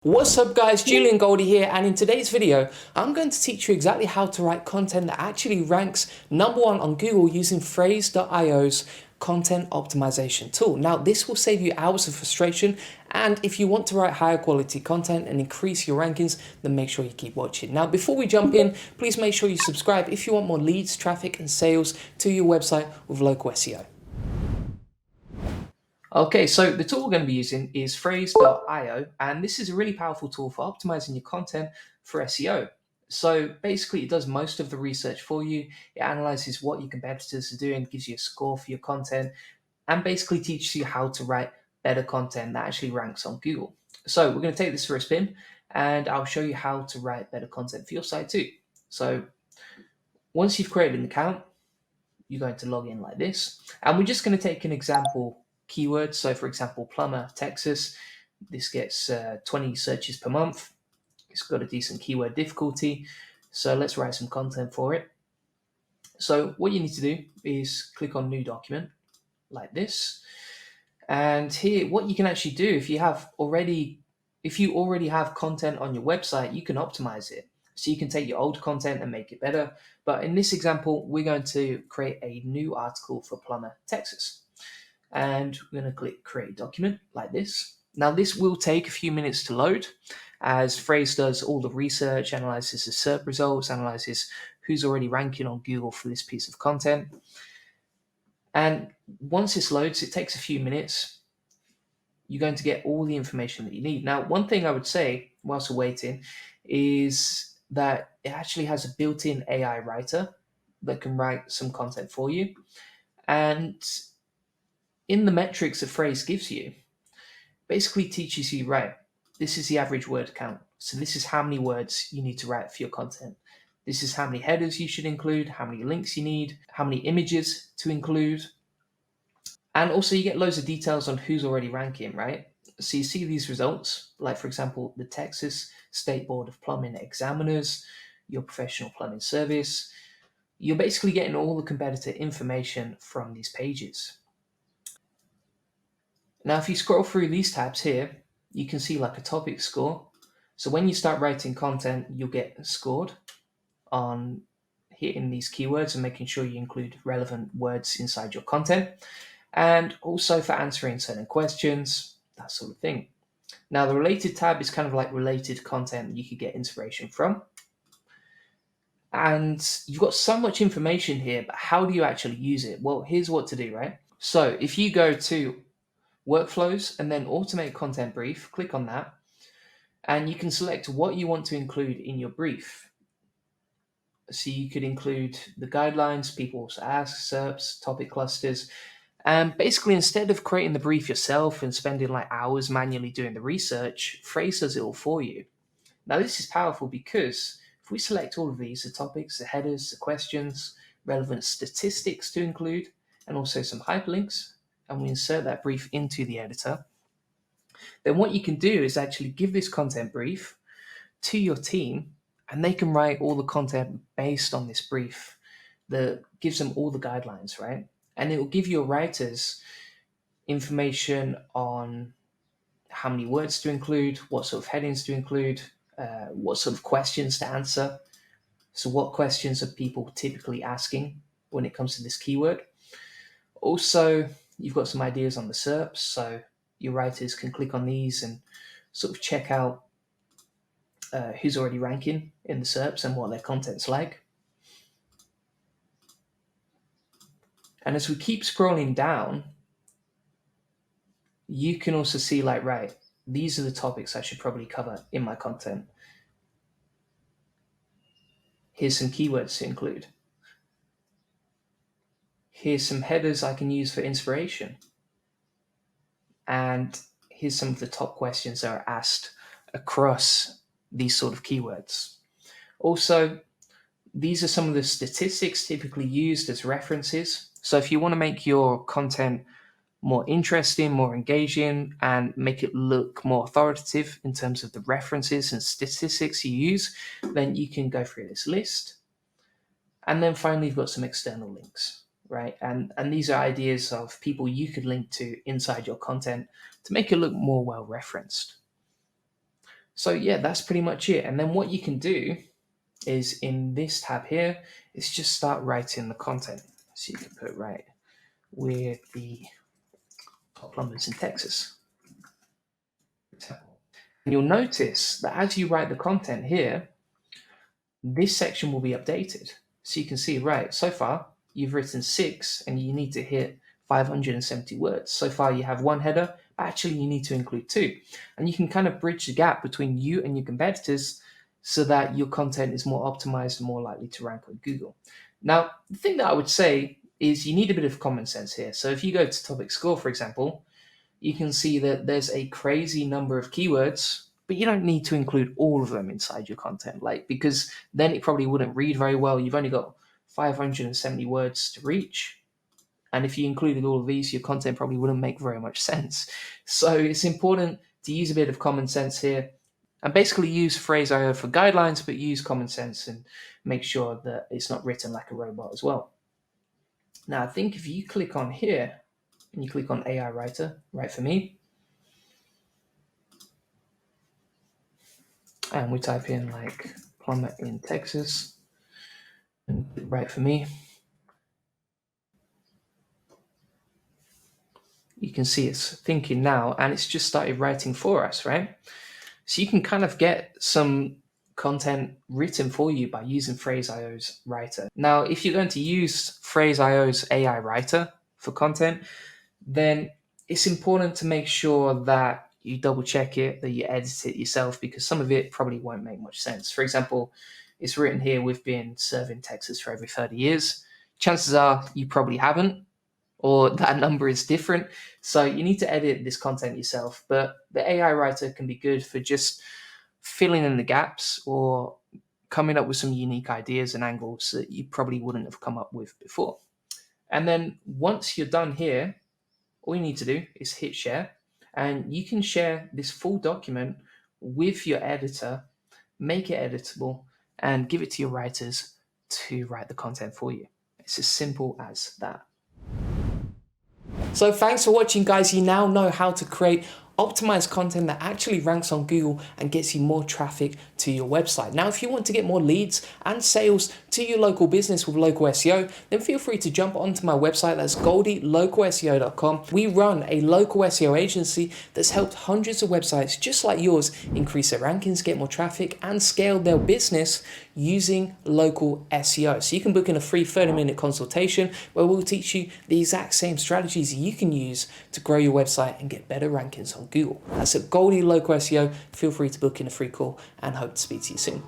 What's up guys, Julian Goldie here, and in today's video I'm going to teach you exactly how to write content that actually ranks #1 on Google using Phrase.io's content optimization tool. Now this will save you hours of frustration, and if you want to write higher quality content and increase your rankings, then make sure you keep watching. Now before we jump in, please make sure you subscribe if you want more leads, traffic and sales to your website with local SEO. Okay, so the tool we're going to be using is Phrase.io, and this is a really powerful tool for optimizing your content for SEO. So basically, it does most of the research for you. It analyzes what your competitors are doing, gives you a score for your content, and basically teaches you how to write better content that actually ranks on Google. So we're going to take this for a spin, and I'll show you how to write better content for your site too. So once you've created an account, you're going to log in like this, and we're just going to take an example keyword. So for example, plumber, Texas, this gets 20 searches per month. It's got a decent keyword difficulty. So let's write some content for it. So what you need to do is click on new document like this. And here, what you can actually do, if you already have content on your website, you can optimize it. So you can take your old content and make it better. But in this example, we're going to create a new article for plumber, Texas. And we're going to click create document like this. Now this will take a few minutes to load, as Phrase does all the research, analyzes the SERP results, analyzes who's already ranking on Google for this piece of content. And once this loads, it takes a few minutes. You're going to get all the information that you need. Now, one thing I would say whilst we're waiting is that it actually has a built-in AI writer that can write some content for you. And in the metrics that Phrase gives you, basically teaches you, right, this is the average word count. So this is how many words you need to write for your content. This is how many headers you should include, how many links you need, how many images to include. And also you get loads of details on who's already ranking, right? So you see these results, like for example, the Texas State Board of Plumbing examiners, your professional plumbing service. You're basically getting all the competitor information from these pages. Now, if you scroll through these tabs here, you can see like a topic score. So when you start writing content, you'll get scored on hitting these keywords and making sure you include relevant words inside your content, and also for answering certain questions, that sort of thing. Now, the related tab is kind of like related content you could get inspiration from. And you've got so much information here, but how do you actually use it? Well, here's what to do, right? So if you go to workflows and then automate content brief, click on that, and you can select what you want to include in your brief. So you could include the guidelines, people also ask, SERPs, topic clusters, and basically instead of creating the brief yourself and spending like hours manually doing the research, Phrase does it all for you. Now this is powerful because if we select all of these, the topics, the headers, the questions, relevant statistics to include, and also some hyperlinks, and we insert that brief into the editor, then what you can do is actually give this content brief to your team, and they can write all the content based on this brief that gives them all the guidelines, right? And it will give your writers information on how many words to include, what sort of headings to include, what sort of questions to answer. So what questions are people typically asking when it comes to this keyword? Also, you've got some ideas on the SERPs, so your writers can click on these and sort of check out who's already ranking in the SERPs and what their content's like. And as we keep scrolling down, you can also see like, right, these are the topics I should probably cover in my content. Here's some keywords to include. Here's some headers I can use for inspiration. And here's some of the top questions that are asked across these sort of keywords. Also, these are some of the statistics typically used as references. So if you want to make your content more interesting, more engaging, and make it look more authoritative in terms of the references and statistics you use, then you can go through this list. And then finally, you've got some external links, right? And these are ideas of people you could link to inside your content to make it look more well referenced. So yeah, that's pretty much it. And then what you can do is in this tab here, is just start writing the content. So you can put right with the top plumbers in Texas. And you'll notice that as you write the content here, this section will be updated. So you can see, right, so far you've written 6 and you need to hit 570 words. So far you have 1 header, but actually you need to include 2. And you can kind of bridge the gap between you and your competitors so that your content is more optimized and more likely to rank on Google. Now, the thing that I would say is you need a bit of common sense here. So if you go to Topic Score, for example, you can see that there's a crazy number of keywords, but you don't need to include all of them inside your content, like, because then it probably wouldn't read very well. You've only got 570 words to reach. And if you included all of these, your content probably wouldn't make very much sense. So it's important to use a bit of common sense here and basically use Phrase.io for guidelines, but use common sense and make sure that it's not written like a robot as well. Now, I think if you click on here, and you click on AI Writer, Write for Me, and we type in like plumber in Texas, and Write for Me, you can see it's thinking now, and it's just started writing for us, right? So you can kind of get some content written for you by using Phrase.io's writer. Now, if you're going to use Phrase.io's AI Writer for content, then it's important to make sure that you double check it, that you edit it yourself, because some of it probably won't make much sense. For example, it's written here, we've been serving Texas for over 30 years. Chances are you probably haven't, or that number is different. So you need to edit this content yourself. But the AI writer can be good for just filling in the gaps or coming up with some unique ideas and angles that you probably wouldn't have come up with before. And then once you're done here, all you need to do is hit share, and you can share this full document with your editor, make it editable, and give it to your writers to write the content for you. It's as simple as that. So thanks for watching, guys. You now know how to create optimized content that actually ranks on Google and gets you more traffic to your website. Now, if you want to get more leads and sales to your local business with local SEO, then feel free to jump onto my website. That's goldielocalseo.com. We run a local SEO agency that's helped hundreds of websites just like yours increase their rankings, get more traffic, and scale their business using local SEO. So you can book in a free 30-minute consultation where we'll teach you the exact same strategies you can use to grow your website and get better rankings on Google. That's at Goldie Local SEO. Feel free to book in a free call and hope to speak to you soon.